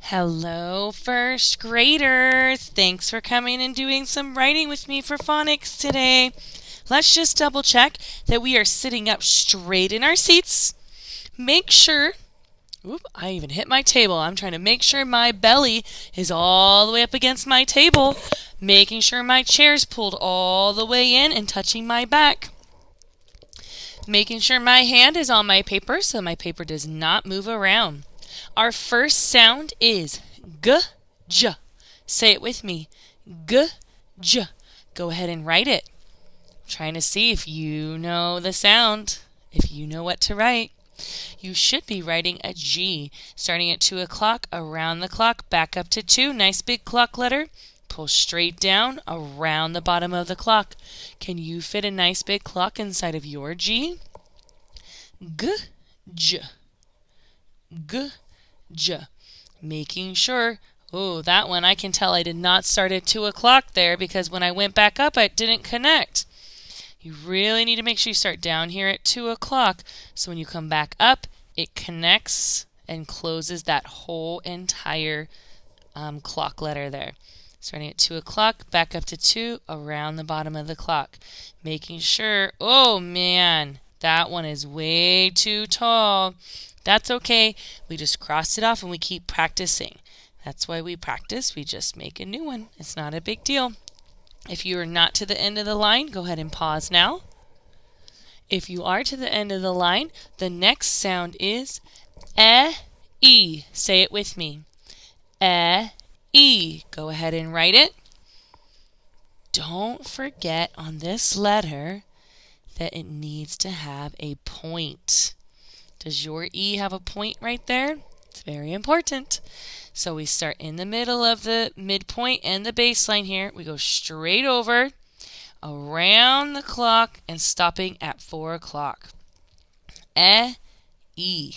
Hello, first graders. Thanks for coming and doing some writing with me for phonics today. Let's just double check that we are sitting up straight in our seats. Make sure, I even hit my table. I'm trying to make sure my belly is all the way up against my table, making sure my chair's pulled all the way in and touching my back. Making sure my hand is on my paper so my paper does not move around. Our first sound is g, j. Say it with me. G, j. Go ahead and write it. I'm trying to see if you know the sound, if you know what to write. You should be writing a G, starting at 2 o'clock, around the clock, back up to 2. Nice big clock letter. Pull straight down around the bottom of the clock. Can you fit a nice big clock inside of your G? G, j. G, j. Making sure, that one I can tell I did not start at 2 o'clock there because when I went back up it didn't connect. You really need to make sure you start down here at 2 o'clock so when you come back up it connects and closes that whole entire clock letter there. Starting at 2 o'clock, back up to 2, around the bottom of the clock. Making sure, oh man, that one is way too tall. That's okay. We just cross it off and we keep practicing. That's why we practice. We just make a new one. It's not a big deal. If you are not to the end of the line, go ahead and pause now. If you are to the end of the line, the next sound is e. Say it with me. E. Go ahead and write it. Don't forget on this letter that it needs to have a point. Does your E have a point right there? It's very important. So we start in the middle of the midpoint and the baseline here. We go straight over, around the clock, and stopping at 4 o'clock. E. E.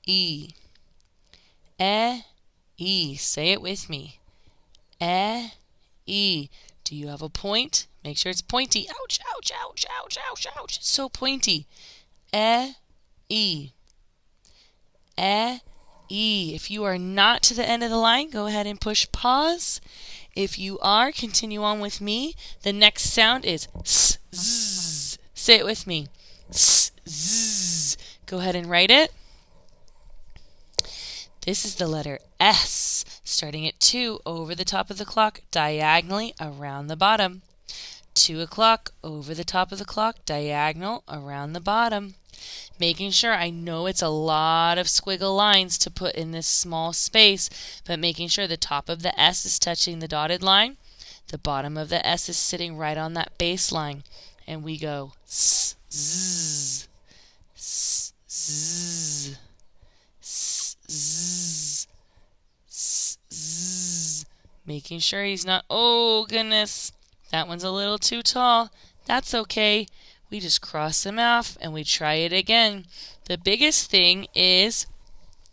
E. E. Say it with me. E. Do you have a point? Make sure it's pointy. Ouch, ouch, ouch, ouch, ouch, ouch. It's so pointy. E. E. If you are not to the end of the line, go ahead and push pause. If you are, continue on with me. The next sound is s, z. Say it with me. S, z. Go ahead and write it. This is the letter S, starting at 2, over the top of the clock, diagonally around the bottom. 2 o'clock, over the top of the clock, diagonal around the bottom. Making sure, I know it's a lot of squiggle lines to put in this small space, but making sure the top of the S is touching the dotted line, the bottom of the S is sitting right on that baseline, and we go s, z, s, z, s, z, s, z. Making sure he's not, oh goodness, that one's a little too tall. That's okay. We just cross them off and we try it again. The biggest thing is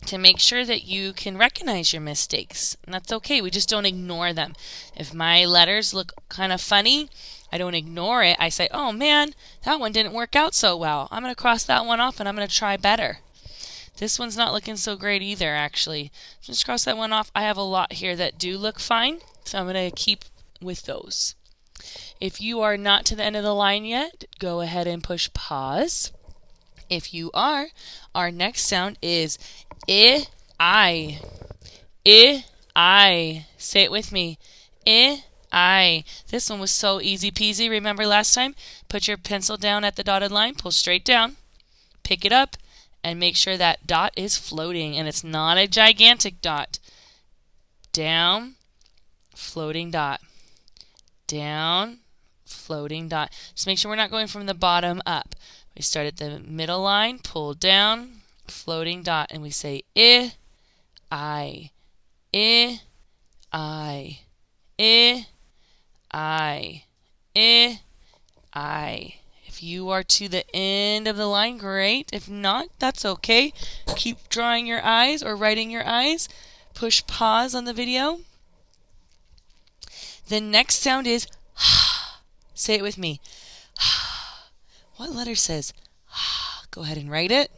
to make sure that you can recognize your mistakes. And that's okay. We just don't ignore them. If my letters look kind of funny, I don't ignore it. I say, oh man, that one didn't work out so well. I'm going to cross that one off and I'm going to try better. This one's not looking so great either, actually. Just cross that one off. I have a lot here that do look fine, so I'm going to keep with those. If you are not to the end of the line yet, go ahead and push pause. If you are, our next sound is I. I. Say it with me. I. This one was so easy peasy. Remember last time? Put your pencil down at the dotted line, pull straight down, pick it up, and make sure that dot is floating, and it's not a gigantic dot. Down, floating dot. Down, floating dot. Just make sure we're not going from the bottom up. We start at the middle line, pull down, floating dot, and we say I. I. I. If you are to the end of the line, great. If not, that's okay. Keep drawing your eyes or writing your eyes. Push pause on the video. The next sound is say it with me. What letter says Go ahead and write it.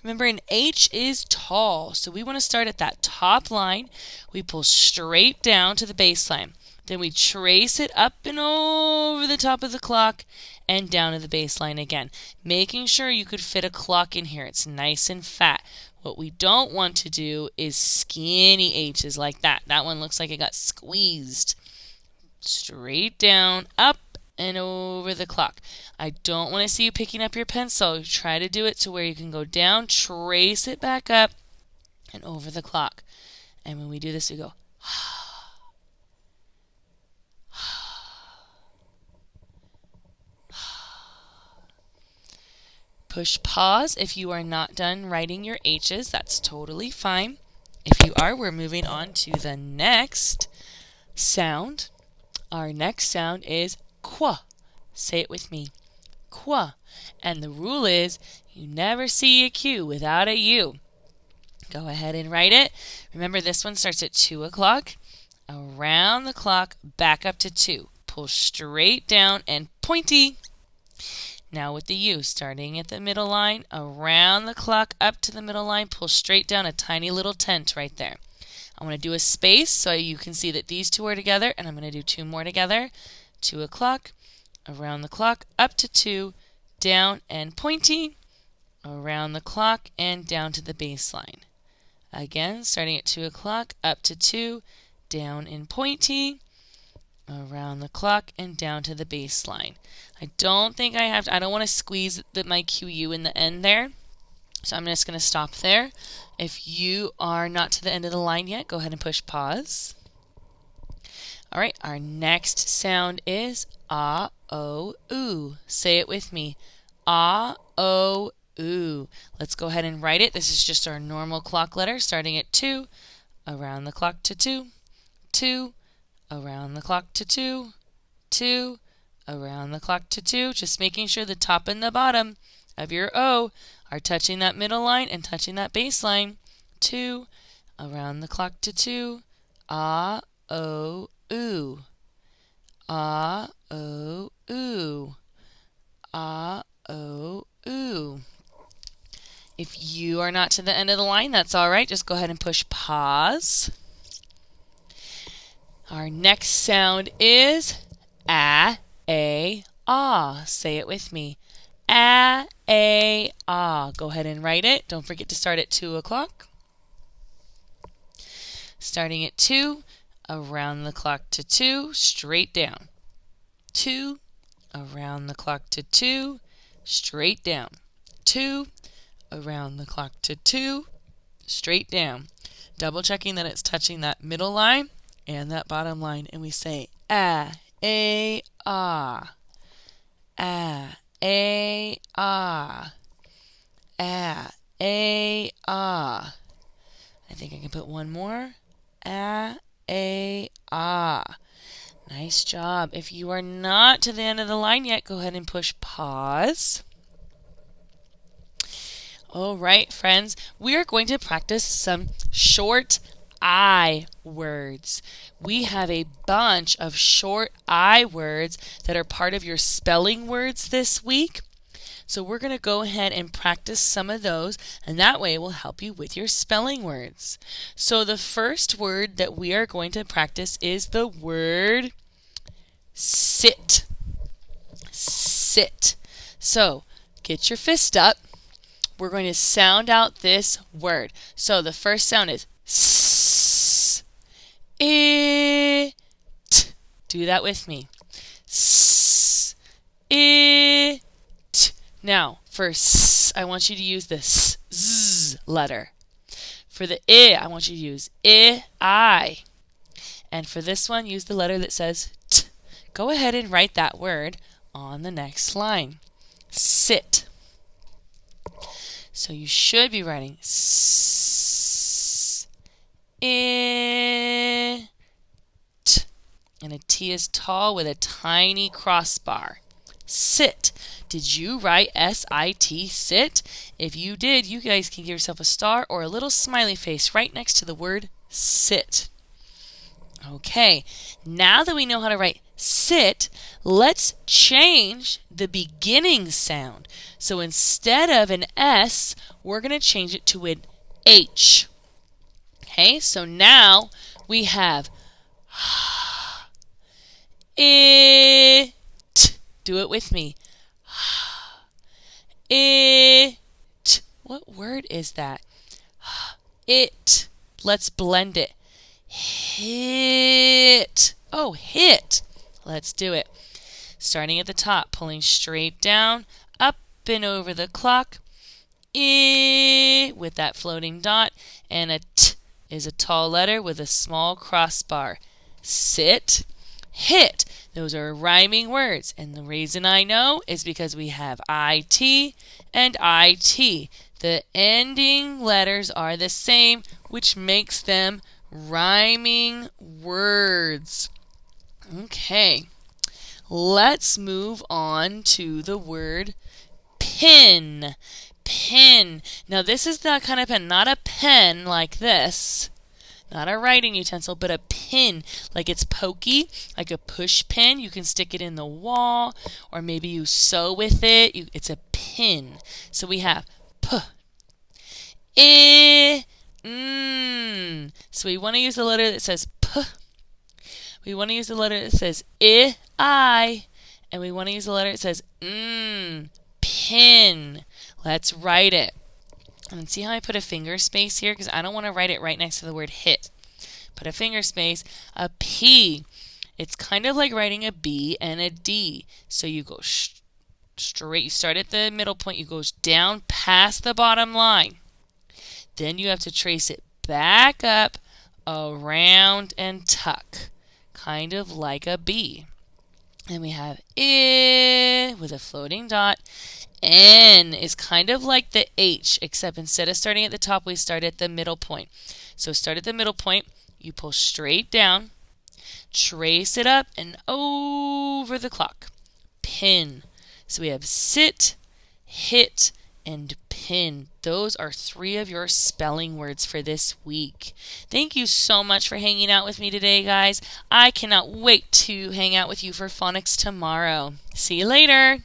Remember, an H is tall, so we want to start at that top line. We pull straight down to the baseline. Then we trace it up and over the top of the clock and down to the baseline again, making sure you could fit a clock in here. It's nice and fat. What we don't want to do is skinny H's like that. That one looks like it got squeezed. Straight down, up, and over the clock. I don't want to see you picking up your pencil. Try to do it to where you can go down, trace it back up, and over the clock. And when we do this, we go, push pause if you are not done writing your H's. That's totally fine. If you are, we're moving on to the next sound. Our next sound is qua. Say it with me. Qua. And the rule is you never see a Q without a U. Go ahead and write it. Remember, this one starts at 2 o'clock. Around the clock, back up to 2. Pull straight down and pointy. Now with the U, starting at the middle line, around the clock, up to the middle line, pull straight down, a tiny little tent right there. I want to do a space so you can see that these two are together, and I'm going to do 2 more together. 2 o'clock, around the clock, up to 2, down and pointy, around the clock and down to the baseline. Again, starting at 2 o'clock, up to 2, down and pointy, around the clock and down to the baseline. I don't think I don't want to squeeze my QU in the end there. So I'm just going to stop there. If you are not to the end of the line yet, go ahead and push pause. All right, our next sound is ah, oh, oo. Say it with me. Ah, oh, oo. Let's go ahead and write it. This is just our normal clock letter, starting at 2, around the clock to 2, 2, around the clock to 2, 2, around the clock to 2. Just making sure the top and the bottom of your O are touching that middle line and touching that baseline. 2, around the clock to 2, ah, oh, oo. Ah, oh, oo. Ah, oh, ooh. If you are not to the end of the line, that's all right. Just go ahead and push pause. Our next sound is ah, a, ah. Say it with me. Ah, a, ah. Go ahead and write it. Don't forget to start at 2 o'clock. Starting at 2, around the clock to 2, straight down. 2, around the clock to 2, straight down. 2, around the clock to 2, straight down. Double checking that it's touching that middle line and that bottom line, and we say ah, a, ah. Ah, a, ah. Ah, a, ah. I think I can put one more. Ah, a, ah. Nice job. If you are not to the end of the line yet, go ahead and push pause. All right, friends, we are going to practice some short I words. We have a bunch of short I words that are part of your spelling words this week. So we're going to go ahead and practice some of those, and that way will help you with your spelling words. So the first word that we are going to practice is the word sit. Sit. So get your fist up. We're going to sound out this word. So the first sound is S, I, T. Do that with me. S, I, T. Now, for S, I want you to use the S, Z letter. For the I want you to use I. And for this one, use the letter that says T. Go ahead and write that word on the next line. Sit. So you should be writing S, I, T. And a T is tall with a tiny crossbar. Sit. Did you write S-I-T, sit? If you did, you guys can give yourself a star or a little smiley face right next to the word sit. Okay, now that we know how to write sit, let's change the beginning sound. So instead of an S, we're going to change it to an H. Okay, so now we have it. Do it with me. It. What word is that? It. Let's blend it. Hit. Oh, hit. Let's do it. Starting at the top, pulling straight down, up and over the clock. I with that floating dot, and a T is a tall letter with a small crossbar. Sit, hit. Those are rhyming words, and the reason I know is because we have IT and IT. The ending letters are the same, which makes them rhyming words. Okay, let's move on to the word pin. Pin. Now this is the kind of pen, not a pen like this, not a writing utensil, but a pin, like it's pokey, like a push pin. You can stick it in the wall, or maybe you sew with it. It's a pin. So we have p, I, n. So we want to use the letter that says p. We want to use the letter that says I, and we want to use the letter that says n. Pin. Let's write it. And see how I put a finger space here? Because I don't want to write it right next to the word hit. Put a finger space. A P. It's kind of like writing a B and a D. So you go straight. You start at the middle point. You go down past the bottom line. Then you have to trace it back up, around, and tuck. Kind of like a B. And we have I with a floating dot. N is kind of like the H, except instead of starting at the top, we start at the middle point. So start at the middle point, you pull straight down, trace it up and over the clock. Pin. So we have sit, hit, and pin. Those are 3 of your spelling words for this week. Thank you so much for hanging out with me today, guys. I cannot wait to hang out with you for phonics tomorrow. See you later.